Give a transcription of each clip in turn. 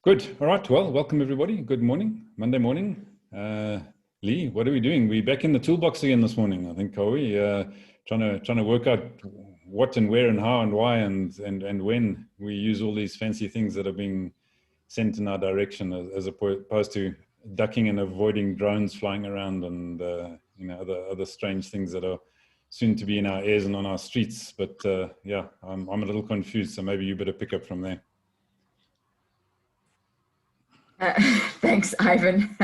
Good. All right. Well, welcome everybody. Good morning. Monday morning. Lee, what are we doing? We're back in the toolbox again this morning. I think are we trying to work out what and where and how and why and when we use all these fancy things that are being sent in our direction, as opposed to ducking and avoiding drones flying around and other strange things that are soon to be in our airs and on our streets. But yeah, I'm a little confused. So maybe you better pick up from there. Thanks, Ivan.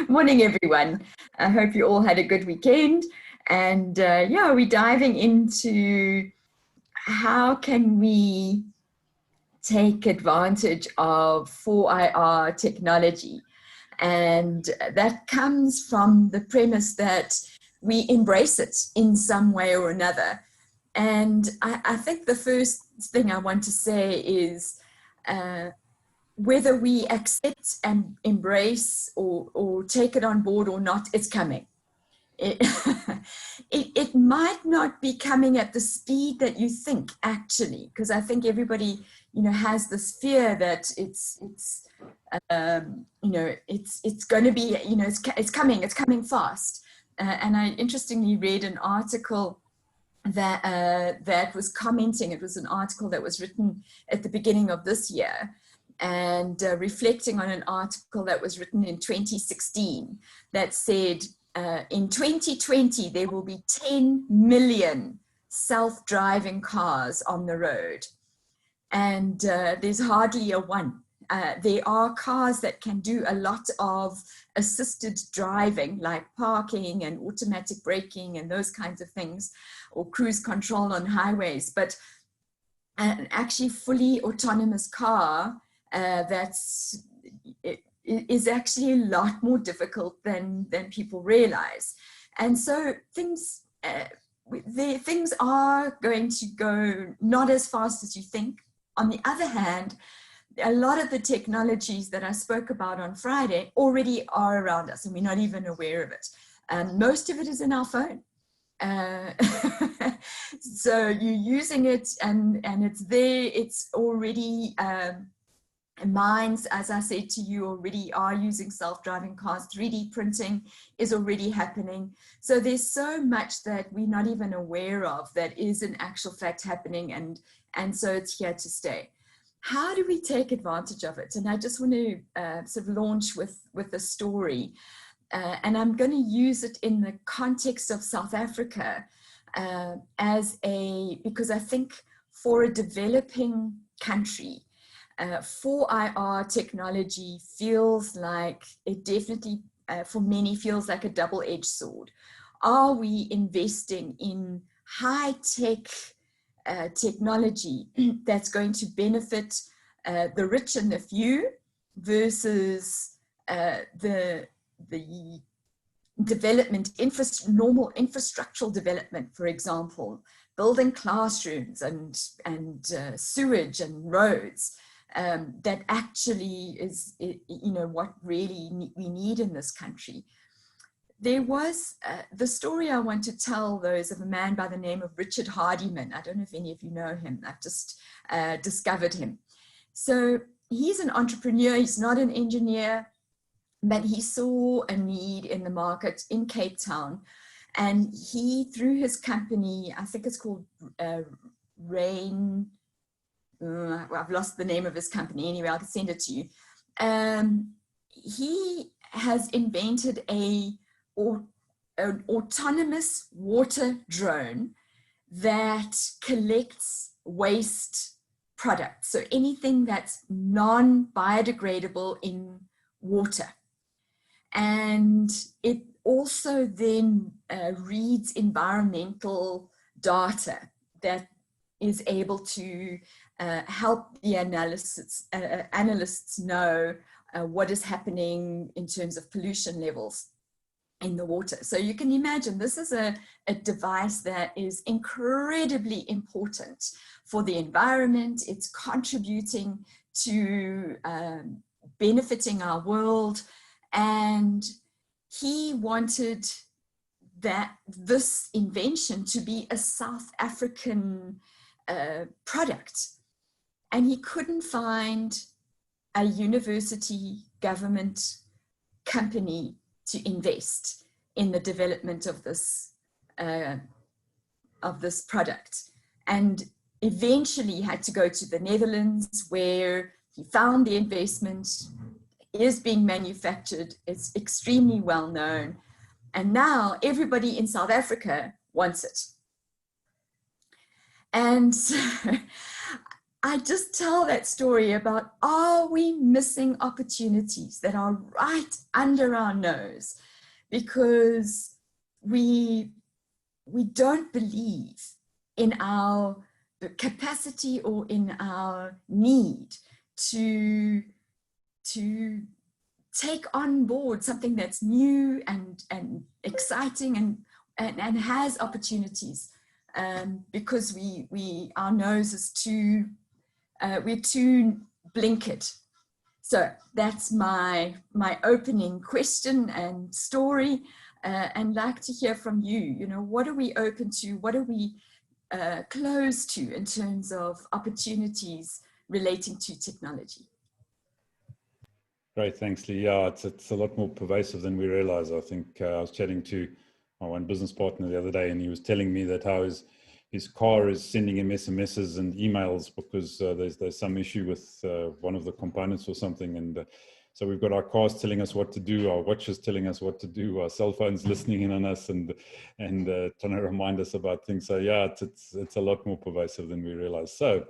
Morning, everyone. I hope you all had a good weekend. And yeah, we're diving into how can we take advantage of 4IR technology. And that comes from the premise that we embrace it in some way or another. And I think the first thing I want to say is whether we accept and embrace or take it on board or not, it's coming. It might not be coming at the speed that you think, actually, because I think everybody, has this fear that it's going to be, it's coming fast. And I interestingly read an article that was commenting. It was an article that was written at the beginning of this year, and reflecting on an article that was written in 2016 that said in 2020 there will be 10 million self-driving cars on the road, and there's hardly a one. There are cars that can do a lot of assisted driving, like parking and automatic braking and those kinds of things, or cruise control on highways, but an actually fully autonomous car is actually a lot more difficult than people realize. And so things are going to go not as fast as you think. On the other hand, a lot of the technologies that I spoke about on Friday already are around us, and we're not even aware of it. Most of it is in our phone. So you're using it and it's there. It's already mines, as I said to you, already are using self-driving cars. 3D printing is already happening. So there's so much that we're not even aware of that is in actual fact happening, and so it's here to stay. How do we take advantage of it? And I just want to sort of launch with a story, and I'm going to use it in the context of South Africa because I think for a developing country, 4IR technology feels like it definitely, for many, feels like a double-edged sword. Are we investing in high-tech technology that's going to benefit the rich and the few versus the development, normal infrastructural development, for example, building classrooms and sewage and roads? That actually is, what really we need in this country. There was the story I want to tell, those of a man by the name of Richard Hardiman. I don't know if any of you know him. I've just discovered him. So he's an entrepreneur. He's not an engineer, but he saw a need in the market in Cape Town. And he, through his company, I think it's called I've lost the name of his company. Anyway, I'll send it to you. He has invented an autonomous water drone that collects waste products. So anything that's non-biodegradable in water. And it also then reads environmental data that is able to help the analysts know what is happening in terms of pollution levels in the water. So you can imagine this is a device that is incredibly important for the environment. It's contributing to benefiting our world. And he wanted this invention to be a South African product. And he couldn't find a university government company to invest in the development of this product, and eventually had to go to the Netherlands, where he found the investment, is being manufactured, it's extremely well known, and now everybody in South Africa wants it. And so I just tell that story about, are we missing opportunities that are right under our nose because we don't believe in our capacity or in our need to take on board something that's new and exciting and has opportunities, because our nose is we're too blinkered. So that's my opening question and story, and like to hear from you. You know, what are we open to? What are we close to in terms of opportunities relating to technology? Great, thanks, Lee. Yeah, it's a lot more pervasive than we realize. I think I was chatting to my one business partner the other day, and he was telling me that how his car is sending him SMSs and emails because there's some issue with one of the components or something. And so we've got our cars telling us what to do, our watches telling us what to do, our cell phones listening in on us and trying to remind us about things. So yeah, it's a lot more pervasive than we realize. So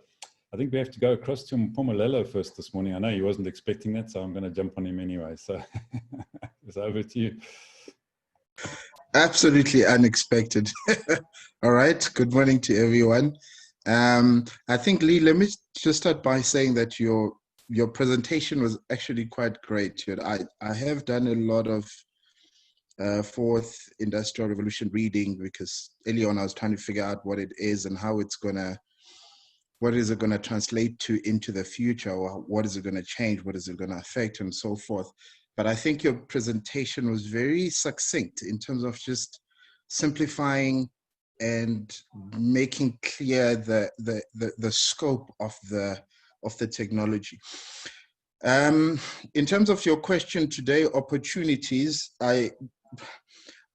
I think we have to go across to Mpumelelo first this morning. I know he wasn't expecting that, so I'm going to jump on him anyway. So it's over to you. Absolutely unexpected. All right. Good morning to everyone. I think, Lee, let me just start by saying that your presentation was actually quite great. I have done a lot of fourth industrial revolution reading, because early on I was trying to figure out what it is and how what is it going to translate to into the future, or what is it going to change, what is it going to affect, and so forth. But I think your presentation was very succinct in terms of just simplifying and making clear the scope of the technology. In terms of your question today, opportunities, I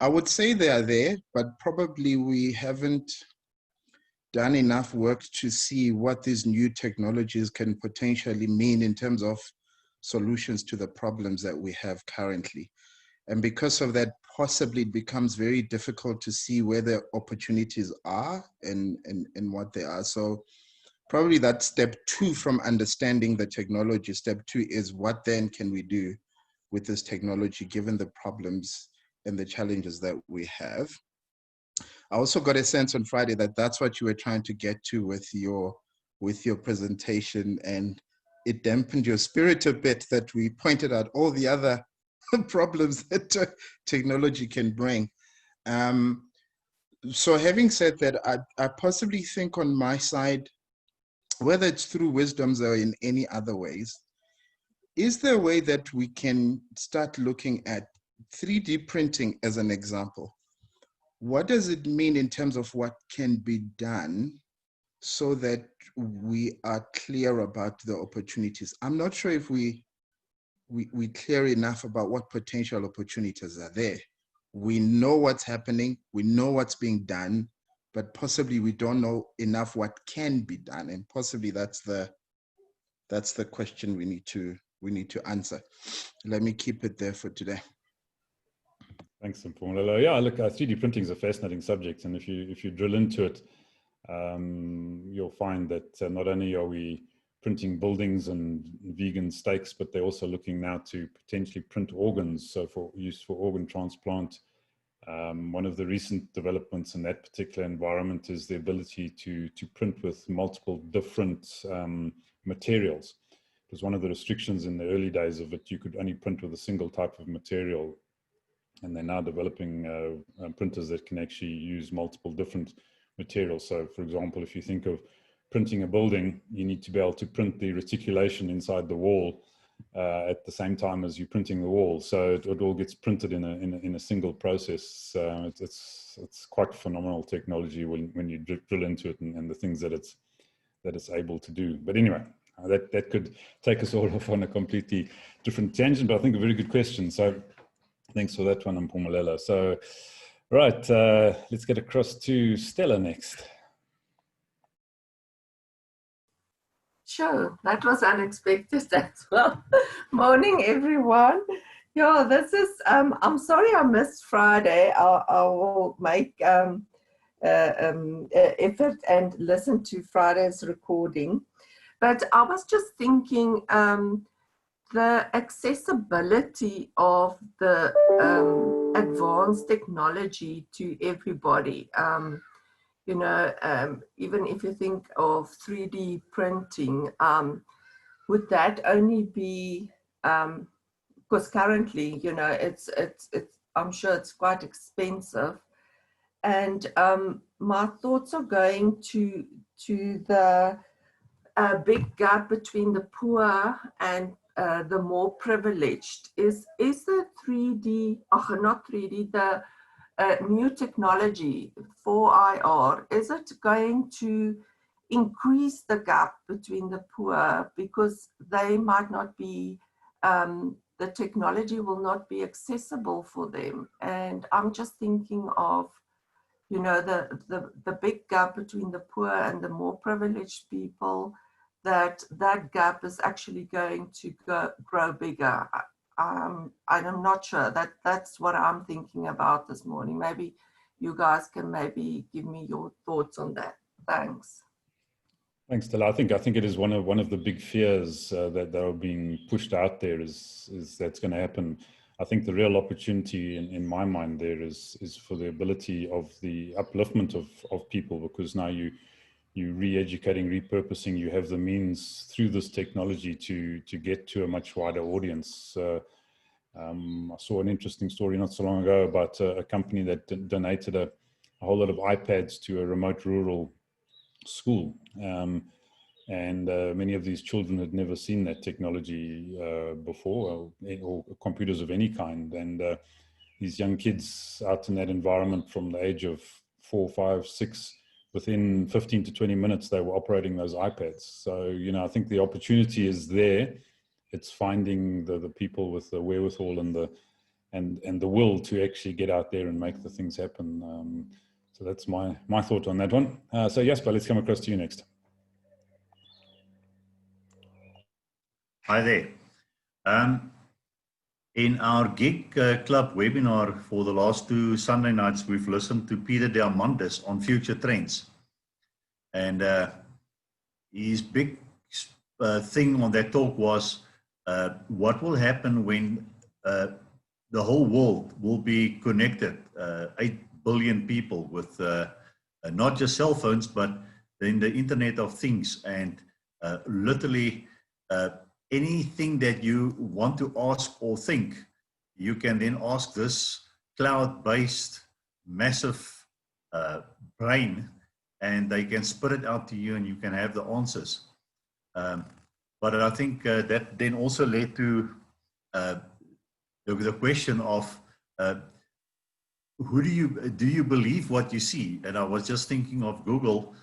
would say they are there, but probably we haven't done enough work to see what these new technologies can potentially mean in terms of solutions to the problems that we have currently. And because of that, possibly it becomes very difficult to see where the opportunities are and what they are. So probably that's step 2 from understanding the technology. Step 2 is, what then can we do with this technology given the problems and the challenges that we have? I also got a sense on Friday that that's what you were trying to get to with your presentation, and it dampened your spirit a bit that we pointed out all the other problems that technology can bring. So having said that, I possibly think on my side, whether it's through wisdoms or in any other ways, is there a way that we can start looking at 3D printing as an example? What does it mean in terms of what can be done so that we are clear about the opportunities? I'm not sure if we clear enough about what potential opportunities are there. We know what's happening, we know what's being done, but possibly we don't know enough what can be done, and possibly that's the question we need to answer. Let me keep it there for today. Thanks, Mpumelelo. Yeah, look, 3D printing is a fascinating subject, and if you drill into it, you'll find that not only are we printing buildings and vegan steaks, but they're also looking now to potentially print organs, so for use for organ transplant. One of the recent developments in that particular environment is the ability to print with multiple different materials. It was one of the restrictions in the early days of it. You could only print with a single type of material. And they're now developing printers that can actually use multiple different materials. So, for example, if you think of printing a building, you need to be able to print the reticulation inside the wall at the same time as you're printing the wall. So it all gets printed in a single process. It's quite phenomenal technology when you drill into it and the things that it's able to do. But anyway, that could take us all off on a completely different tangent, but I think a very good question. So thanks for that one, Mpumalelo. So, right, let's get across to Stella next. Sure, that was unexpected as well. Morning, everyone. Yeah, this is, I'm sorry I missed Friday. I will make effort and listen to Friday's recording. But I was just thinking the accessibility of the advanced technology to everybody. You know, even if you think of 3D printing, would that only be, because currently, you know, it's I'm sure it's quite expensive. And my thoughts are going to the big gap between the poor and the more privileged. Is the 3D, oh, not 3D, the new technology for IR, is it going to increase the gap between the poor because they might not be, the technology will not be accessible for them? And I'm just thinking of, you know, the big gap between the poor and the more privileged people, that gap is actually going to grow bigger. I'm not sure. That's what I'm thinking about this morning. Maybe you guys can maybe give me your thoughts on that. Thanks. Thanks, Stella. I think it is one of the big fears that are being pushed out there is that's going to happen. I think the real opportunity in my mind there is for the ability of the upliftment of people, because now you re-educating, repurposing, you have the means through this technology to get to a much wider audience. I saw an interesting story not so long ago about a company that donated a whole lot of iPads to a remote rural school. And many of these children had never seen that technology before, or computers of any kind. And these young kids out in that environment from the age of 4, 5, 6, within 15 to 20 minutes, they were operating those iPads. So, you know, I think the opportunity is there. It's finding the people with the wherewithal and the will to actually get out there and make the things happen. So that's my thought on that one. So Jasper, let's come across to you next. Hi there. In our Gig Club webinar for the last 2 Sunday nights, we've listened to Peter Diamandis on future trends. And his big thing on that talk was what will happen when the whole world will be connected, 8 billion people with not just cell phones, but then the Internet of Things, and literally anything that you want to ask or think, you can then ask this cloud-based massive brain, and they can spit it out to you and you can have the answers. But I think that then also led to the question of do you believe what you see? And I was just thinking of Google.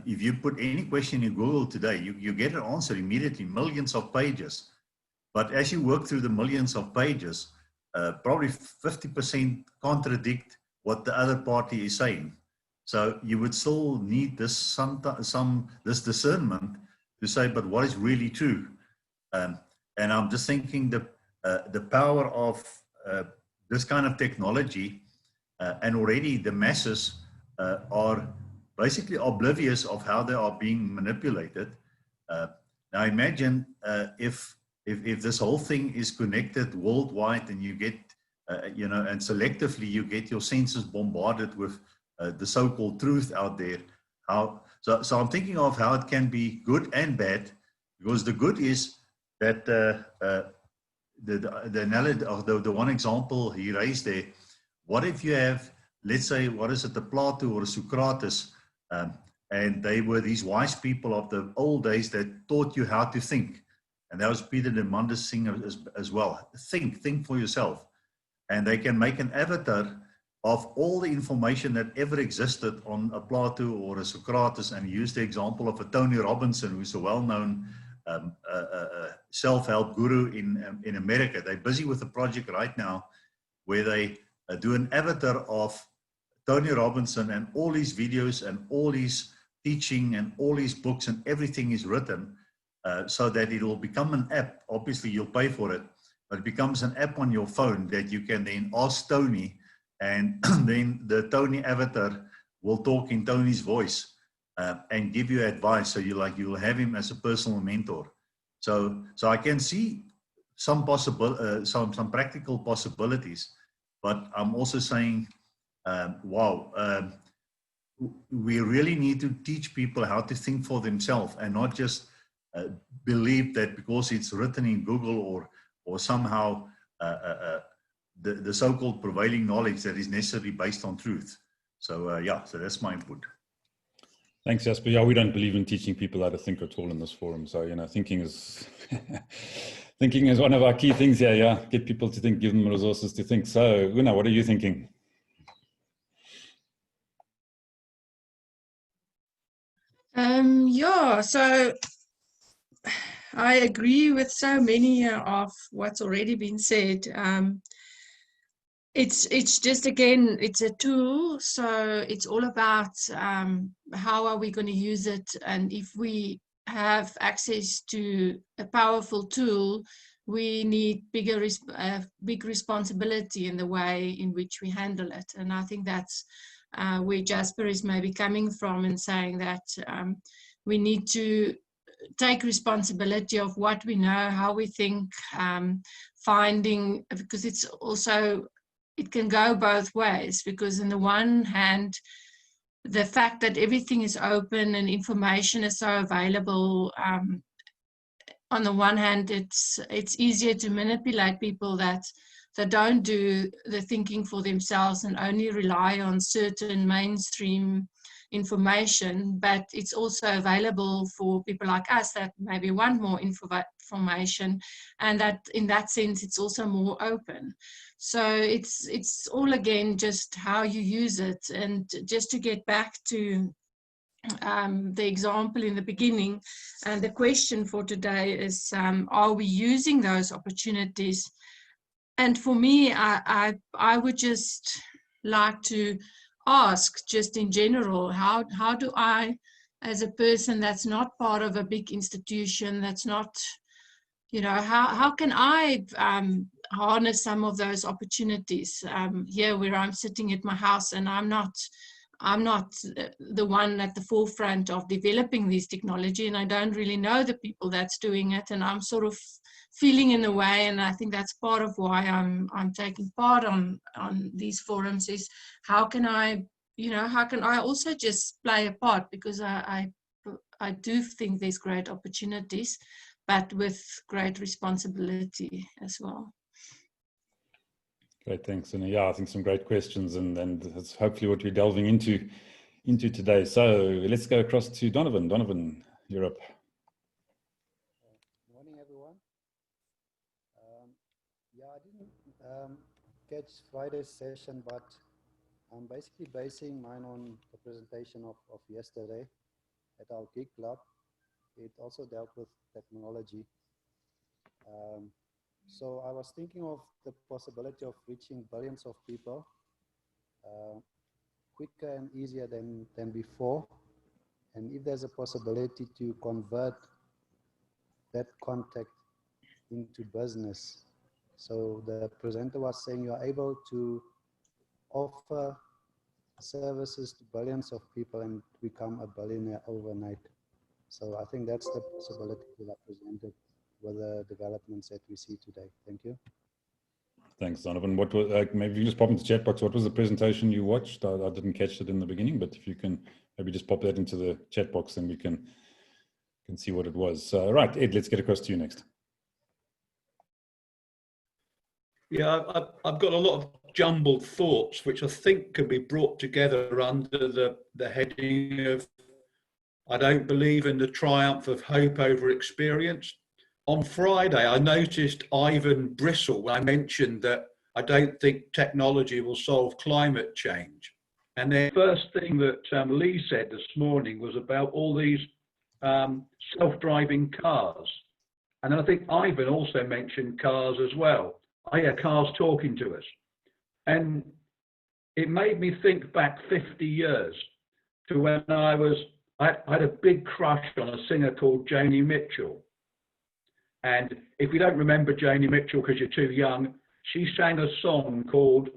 If you put any question in Google today, you get an answer immediately, millions of pages. But as you work through the millions of pages, probably 50% contradict what the other party is saying. So you would still need this this discernment to say, but what is really true? And I'm just thinking the power of this kind of technology, and already the masses are basically oblivious of how they are being manipulated. Now imagine if this whole thing is connected worldwide, and you get, you know, and selectively you get your senses bombarded with the so-called truth out there. So I'm thinking of how it can be good and bad, because the good is that the analogy of the one example he raised there. What if you have, let's say, what is it, a Plato or a Socrates, and they were these wise people of the old days that taught you how to think. And that was Peter Diamandis' thing as well. Think for yourself. And they can make an avatar of all the information that ever existed on a Plato or a Socrates, and use the example of a Tony Robinson, who's a well-known self-help guru in America. They're busy with a project right now where they do an avatar of Tony Robinson, and all his videos and all his teaching and all his books and everything is written so that it will become an app. Obviously, you'll pay for it, but it becomes an app on your phone that you can then ask Tony, and then the Tony avatar will talk in Tony's voice and give you advice. So you'll have him as a personal mentor. So I can see some practical possibilities, but I'm also saying, wow, we really need to teach people how to think for themselves and not just believe that because it's written in Google or somehow the so-called prevailing knowledge that is necessarily based on truth. So yeah, so that's my input. Thanks, Jasper. Yeah, we don't believe in teaching people how to think at all in this forum. So, you know, thinking is thinking is one of our key things here. Yeah, get people to think, give them resources to think. So, Una, what are you thinking? Yeah, so I agree with so many of what's already been said. It's just, again, it's a tool, so it's all about how are we going to use it, and if we have access to a powerful tool, we need big responsibility in the way in which we handle it. And I think that's where Jasper is maybe coming from, and saying that we need to take responsibility of what we know, how we think, finding, because it's also, it can go both ways, because on the one hand, the fact that everything is open and information is so available, on the one hand, it's easier to manipulate people that don't do the thinking for themselves and only rely on certain mainstream information, but it's also available for people like us that maybe want more information, and that in that sense it's also more open. So it's all, again, just how you use it. And just to get back to the example in the beginning, and the question for today is, are we using those opportunities? And for me, I would just like to ask, just in general, how do I, as a person that's not part of a big institution, that's not, you know, how can I harness some of those opportunities here where I'm sitting at my house, and I'm not the one at the forefront of developing this technology, and I don't really know the people that's doing it, and I'm sort of feeling in a way, and I think that's part of why I'm taking part on these forums, is how can I also just play a part, because I do think there's great opportunities, but with great responsibility as well. Great, thanks. And yeah, I think some great questions, and that's hopefully what we're delving into today. So let's go across to Donovan. Donovan Europe. Morning, everyone. Yeah, I didn't catch Friday's session, but I'm basically basing mine on the presentation of yesterday at our Geek Club. It also dealt with technology. So I was thinking of the possibility of reaching billions of people quicker and easier than before. And if there's a possibility to convert that contact into business. So the presenter was saying you are able to offer services to billions of people and become a billionaire overnight. So I think that's the possibility that I presented with the developments that we see today. Thank you. Thanks, Donovan. What was, maybe you just pop into the chat box. What was the presentation you watched? I didn't catch it in the beginning, but if you can maybe just pop that into the chat box, and we can see what it was. Right, Ed, let's get across to you next. Yeah, I've got a lot of jumbled thoughts, which I think can be brought together under the heading of, I don't believe in the triumph of hope over experience. On Friday, I noticed Ivan bristle when I mentioned that I don't think technology will solve climate change. And the first thing that Lee said this morning was about all these self-driving cars. And then I think Ivan also mentioned cars as well. I hear cars talking to us. And it made me think back 50 years to when I had a big crush on a singer called Joni Mitchell. And if you don't remember Joni Mitchell because you're too young, she sang a song called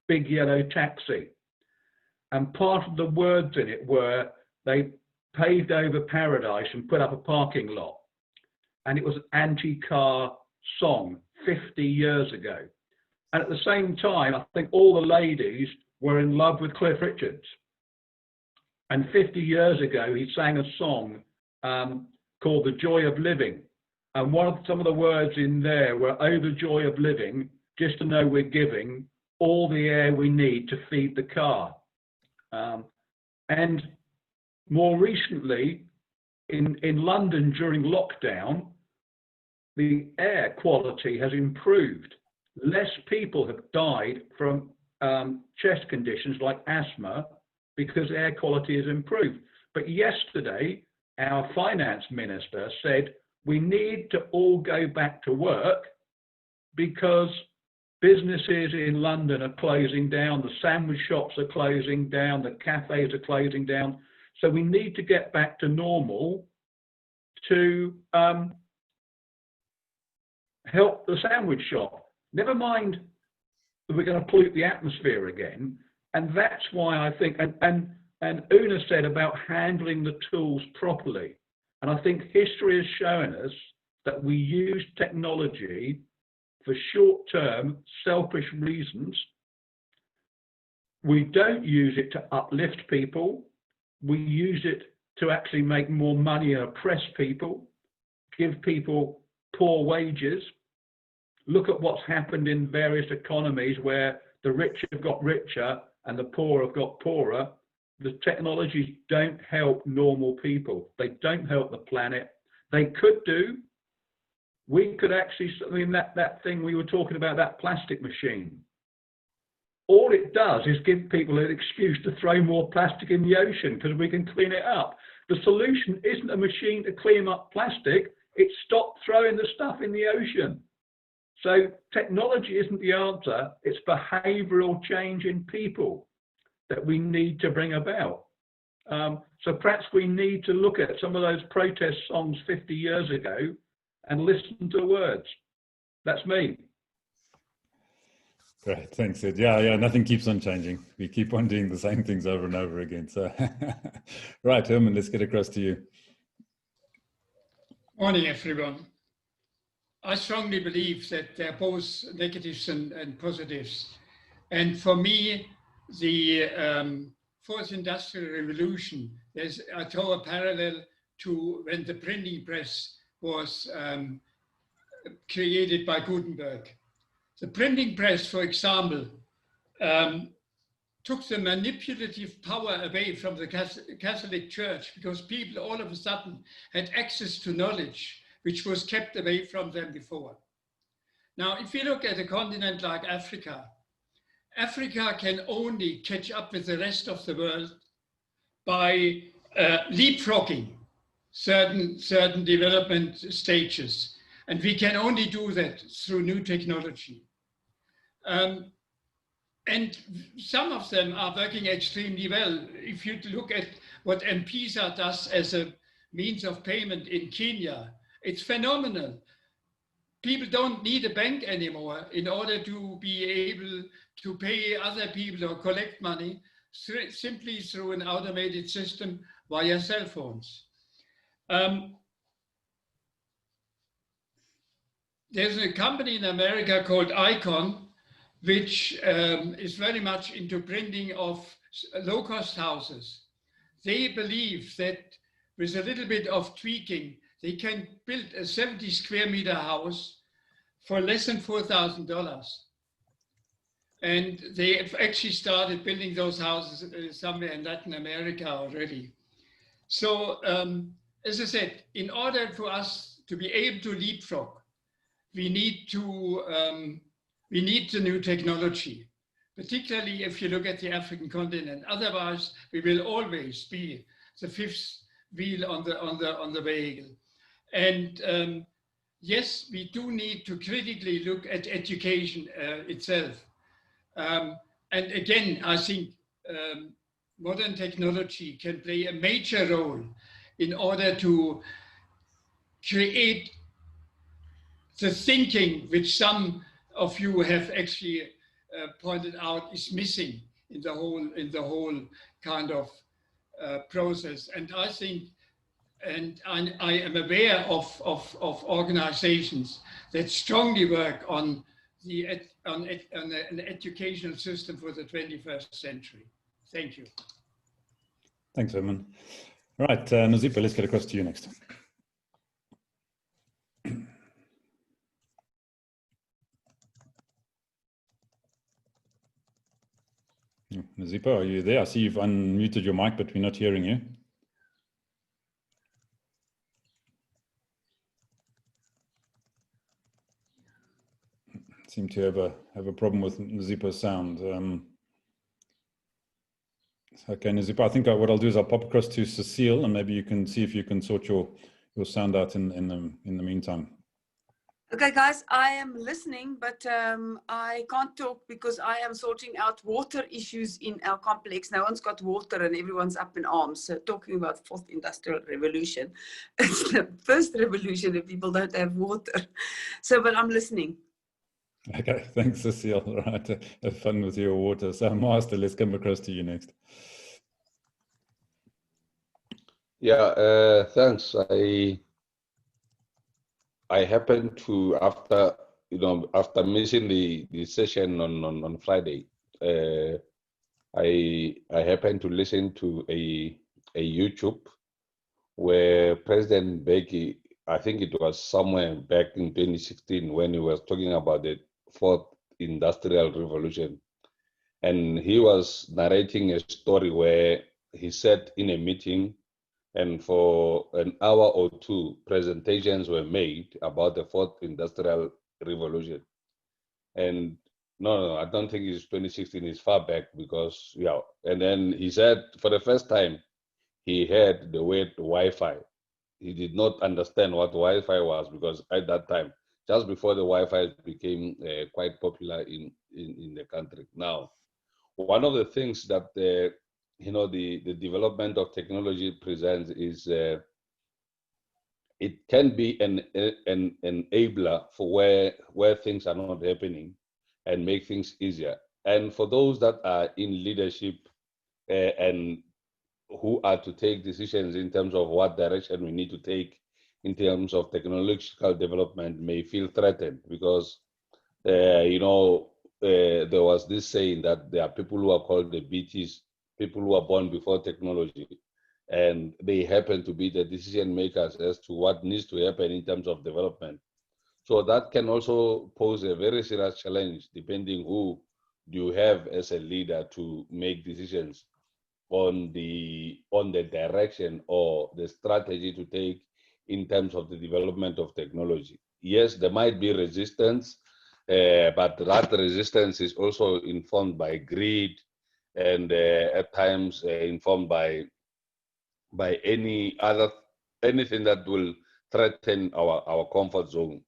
Big Yellow Taxi. And part of the words in it were they paved over paradise and put up a parking lot. And it was an anti-car song 50 years ago. And at the same time, I think all the ladies were in love with Cliff Richards. And 50 years ago, he sang a song called The Joy of Living. And some of the words in there were, oh, the joy of living, just to know we're giving all the air we need to feed the car. And more recently, in London during lockdown, the air quality has improved. Less people have died from chest conditions like asthma because air quality has improved. But yesterday, our finance minister said we need to all go back to work because businesses in London are closing down, the sandwich shops are closing down, the cafes are closing down. So we need to get back to normal to help the sandwich shop. Never mind that we're going to pollute the atmosphere again. And that's why I think, and Una said about handling the tools properly. And I think history has shown us that we use technology for short-term, selfish reasons. We don't use it to uplift people. We use it to actually make more money and oppress people, give people poor wages. Look at what's happened in various economies where the rich have got richer and the poor have got poorer. The technologies don't help normal people. They don't help the planet. They could do. We could actually, I mean, that thing we were talking about, that plastic machine, all it does is give people an excuse to throw more plastic in the ocean because we can clean it up. The solution isn't a machine to clean up plastic. It's stop throwing the stuff in the ocean. So technology isn't the answer. It's behavioural change in people that we need to bring about. So perhaps we need to look at some of those protest songs 50 years ago and listen to the words. That's me. Great, thanks, Ed. Yeah, nothing keeps on changing. We keep on doing the same things over and over again. So, right, Herman, let's get across to you. Morning, everyone. I strongly believe that there are both negatives and positives. And for me, the fourth industrial revolution, I draw a parallel to when the printing press was created by Gutenberg. The printing press, for example, took the manipulative power away from the Catholic Church because people all of a sudden had access to knowledge which was kept away from them before. Now, if you look at a continent like Africa, Africa can only catch up with the rest of the world by leapfrogging certain development stages. And we can only do that through new technology. And some of them are working extremely well. If you look at what M-Pesa does as a means of payment in Kenya, it's phenomenal. People don't need a bank anymore in order to be able to pay other people or collect money simply through an automated system via cell phones. There's a company in America called Icon, which is very much into printing of low-cost houses. They believe that with a little bit of tweaking, they can build a 70 square meter house for less than $4,000. And they have actually started building those houses somewhere in Latin America already. So, as I said, in order for us to be able to leapfrog, we need the new technology, particularly if you look at the African continent. Otherwise, we will always be the fifth wheel on the vehicle. And yes, we do need to critically look at education itself. And again, I think modern technology can play a major role in order to create the thinking which some of you have actually pointed out is missing in the whole kind of process. And I think, and I am aware of organizations that strongly work on an educational system for the 21st century. Thank you. Thanks, Herman. All right, Nazipa, let's get across to you next. Nazipa, are you there? I see you've unmuted your mic, but we're not hearing you. Seem to have a problem with Nazipa's sound. Okay, Nazipa, I think what I'll do is I'll pop across to Cecile, and maybe you can see if you can sort your sound out in the meantime. Okay, guys, I am listening, but I can't talk because I am sorting out water issues in our complex. No one's got water and everyone's up in arms. So talking about fourth industrial revolution, it's the first revolution if people don't have water. So, but I'm listening. Okay, thanks, Cecile. All right, have fun with your water. So, Master, let's come across to you next. Yeah, thanks. I happened to, after missing the session on Friday, I happened to listen to a YouTube where President Mbeki, I think it was somewhere back in 2016, when he was talking about the fourth industrial revolution, and he was narrating a story where he said in a meeting, and for an hour or two, presentations were made about the fourth industrial revolution. And no, I don't think it's 2016, it's far back, because, yeah. And then he said for the first time, he heard the word Wi-Fi. He did not understand what Wi-Fi was, because at that time, just before the Wi-Fi became quite popular in the country. Now, one of the things that the development of technology presents is it can be an enabler for where things are not happening and make things easier. And for those that are in leadership and who are to take decisions in terms of what direction we need to take in terms of technological development may feel threatened, because there was this saying that there are people who are called the BTs, people who are born before technology, and they happen to be the decision makers as to what needs to happen in terms of development. So that can also pose a very serious challenge, depending who do you have as a leader to make decisions on the direction or the strategy to take in terms of the development of technology. Yes, there might be resistance, but that resistance is also informed by greed, and at times informed by anything that will threaten our comfort zone.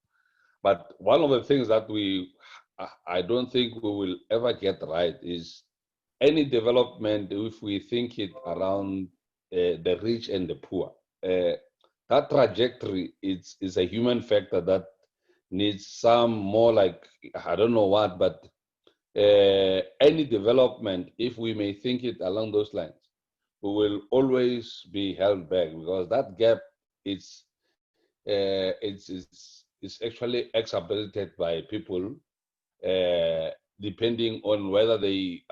But one of the things that I don't think we will ever get right is any development if we think it around the rich and the poor. That trajectory is a human factor that needs some more, like, I don't know what, but any development, if we may think it along those lines, we will always be held back, because that gap is actually exacerbated by people depending on whether they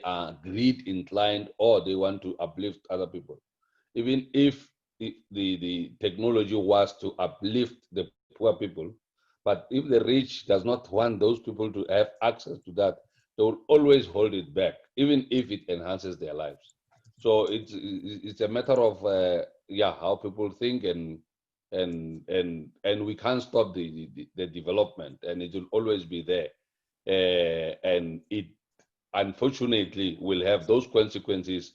are greed inclined or they want to uplift other people. Even if the technology was to uplift the poor people, but if the rich does not want those people to have access to that, they will always hold it back, even if it enhances their lives. So it's a matter of how people think, and we can't stop the development, and it will always be there, and it unfortunately will have those consequences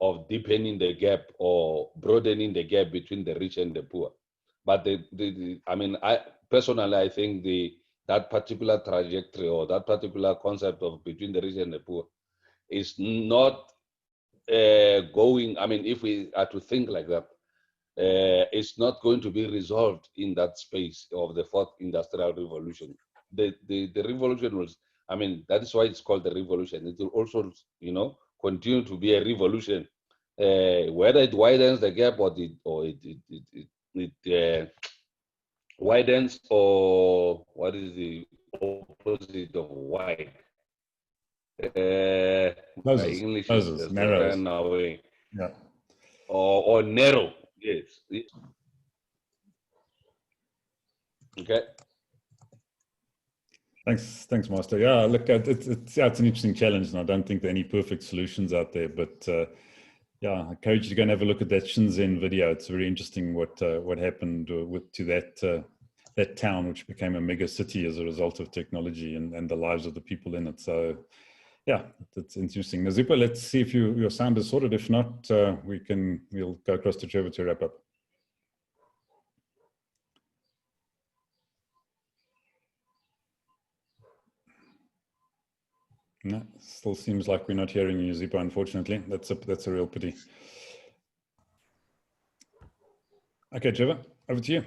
of deepening the gap or broadening the gap between the rich and the poor. But I mean, personally, I think that particular trajectory or that particular concept of between the rich and the poor is not going. I mean, if we are to think like that, it's not going to be resolved in that space of the fourth industrial revolution. The revolution was, I mean, that is why it's called the revolution. It will also, you know, continue to be a revolution, whether it widens the gap or it widens, or what is the opposite of wide? My English is narrows. away. Yeah. Or narrow. Yes. Okay. Thanks, Master. Yeah, look, it's an interesting challenge, and I don't think there are any perfect solutions out there. But yeah, I encourage you to go and have a look at that Shenzhen video. It's very interesting what happened to that town, which became a mega city as a result of technology and the lives of the people in it. So yeah, that's interesting. Nazipa, let's see if your sound is sorted. If not, we'll go across to Trevor to wrap up. No, still seems like we're not hearing you, Zipa, unfortunately. That's a real pity. Okay, Trevor, over to you.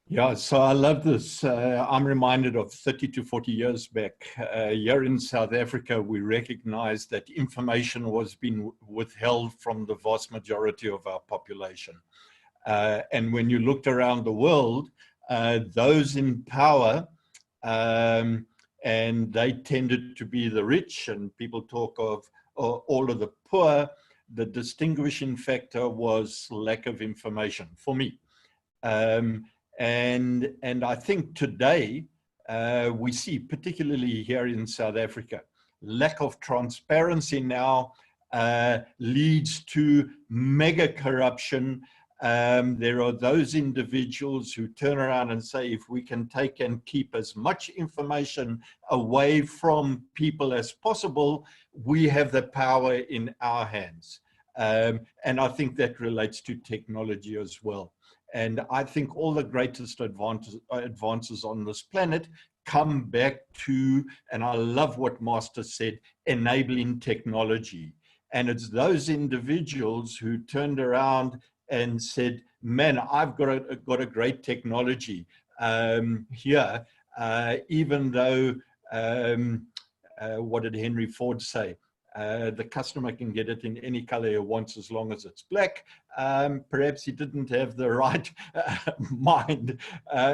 Yeah, so I love this. I'm reminded of 30 to 40 years back. Here in South Africa, we recognized that information was being withheld from the vast majority of our population. And when you looked around the world, those in power, and they tended to be the rich, and people talk of all of the poor, the distinguishing factor was lack of information for me. And I think today we see, particularly here in South Africa, lack of transparency now leads to mega corruption. There are those individuals who turn around and say, if we can take and keep as much information away from people as possible, we have the power in our hands. And I think that relates to technology as well. And I think all the greatest advances on this planet come back to, and I love what Master said, enabling technology. And it's those individuals who turned around and said, man, I've got a great technology here, even though, what did Henry Ford say? The customer can get it in any color he wants as long as it's black. Perhaps he didn't have the right mind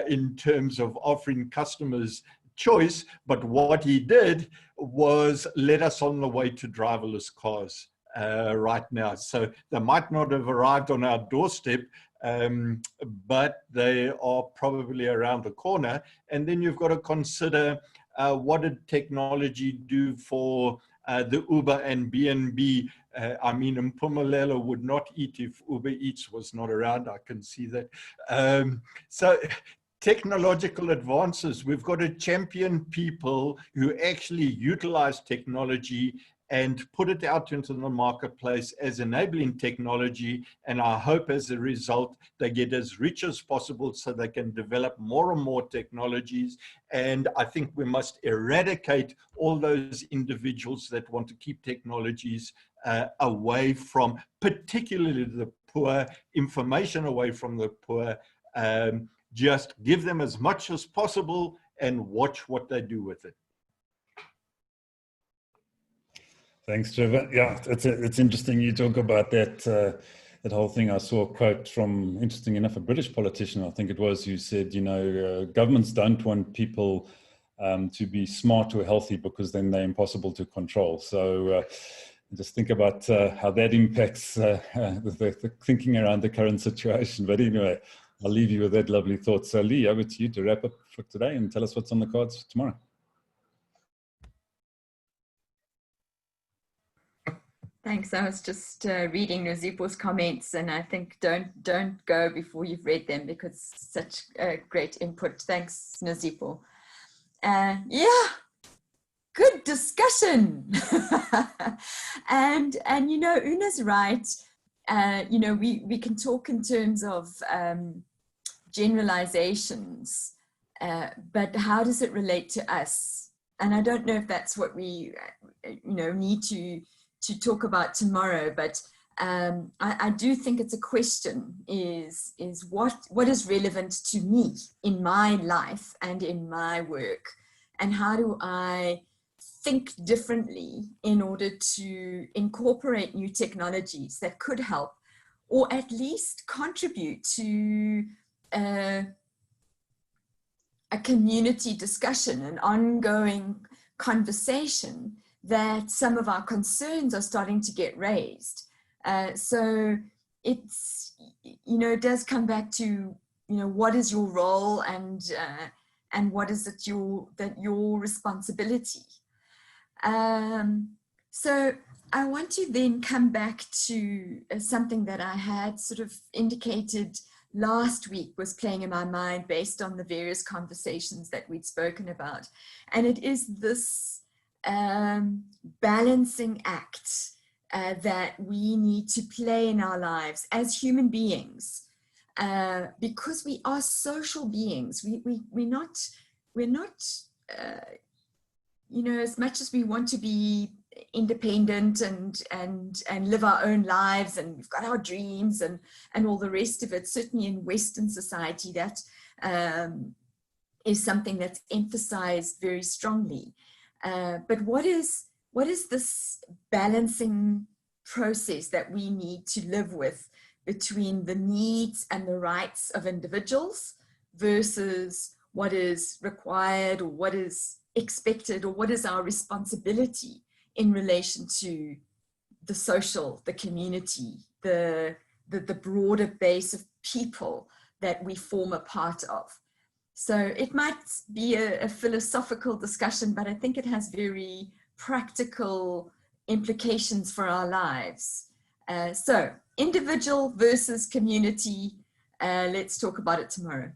in terms of offering customers choice, but what he did was let us on the way to driverless cars right now. So they might not have arrived on our doorstep, but they are probably around the corner. And then you've got to consider what did technology do for the Uber and B&B. I mean, Mpumalelo would not eat if Uber Eats was not around. I can see that. So technological advances, we've got to champion people who actually utilize technology and put it out into the marketplace as enabling technology. And I hope as a result, they get as rich as possible so they can develop more and more technologies. And I think we must eradicate all those individuals that want to keep technologies away from, particularly the poor, information away from the poor. Just give them as much as possible and watch what they do with it. Thanks, Trevor. Yeah, it's interesting you talk about that that whole thing. I saw a quote from, interesting enough, a British politician, I think it was, who said, you know, governments don't want people to be smart or healthy because then they're impossible to control. So just think about how that impacts the thinking around the current situation. But anyway, I'll leave you with that lovely thought. So Lee, over to you to wrap up for today and tell us what's on the cards for tomorrow. Thanks. I was just reading Nozipo's comments, and I think don't go before you've read them because such great input. Thanks, Nozipo. Yeah, good discussion. and you know, Una's right. You know, we can talk in terms of generalizations, but how does it relate to us? And I don't know if that's what we, need to talk about tomorrow, but I do think it's a question, is what is relevant to me in my life and in my work, and how do I think differently in order to incorporate new technologies that could help, or at least contribute to a community discussion, an ongoing conversation that some of our concerns are starting to get raised. So it's, it does come back to, what is your role, and what is it your responsibility. So I want to then come back to something that I had sort of indicated last week was playing in my mind based on the various conversations that we'd spoken about. And it is this balancing act that we need to play in our lives as human beings, because we are social beings. We're not as much as we want to be independent and live our own lives, and we've got our dreams and all the rest of it. Certainly in Western society, that is something that's emphasized very strongly. But what is this balancing process that we need to live with between the needs and the rights of individuals versus what is required, or what is expected, or what is our responsibility in relation to the social, the community, the broader base of people that we form a part of? So it might be a philosophical discussion, but I think it has very practical implications for our lives. So individual versus community, let's talk about it tomorrow.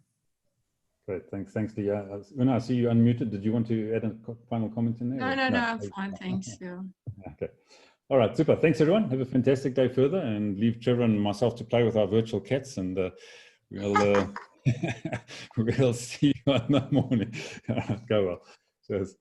Great, thanks, Leah. When I see you unmuted, did you want to add a final comment in there? No, I'm fine, thanks. Yeah. Okay. All right, super. Thanks, everyone. Have a fantastic day further, and leave Trevor and myself to play with our virtual cats, and we'll see you on the morning. All right, go well. Cheers.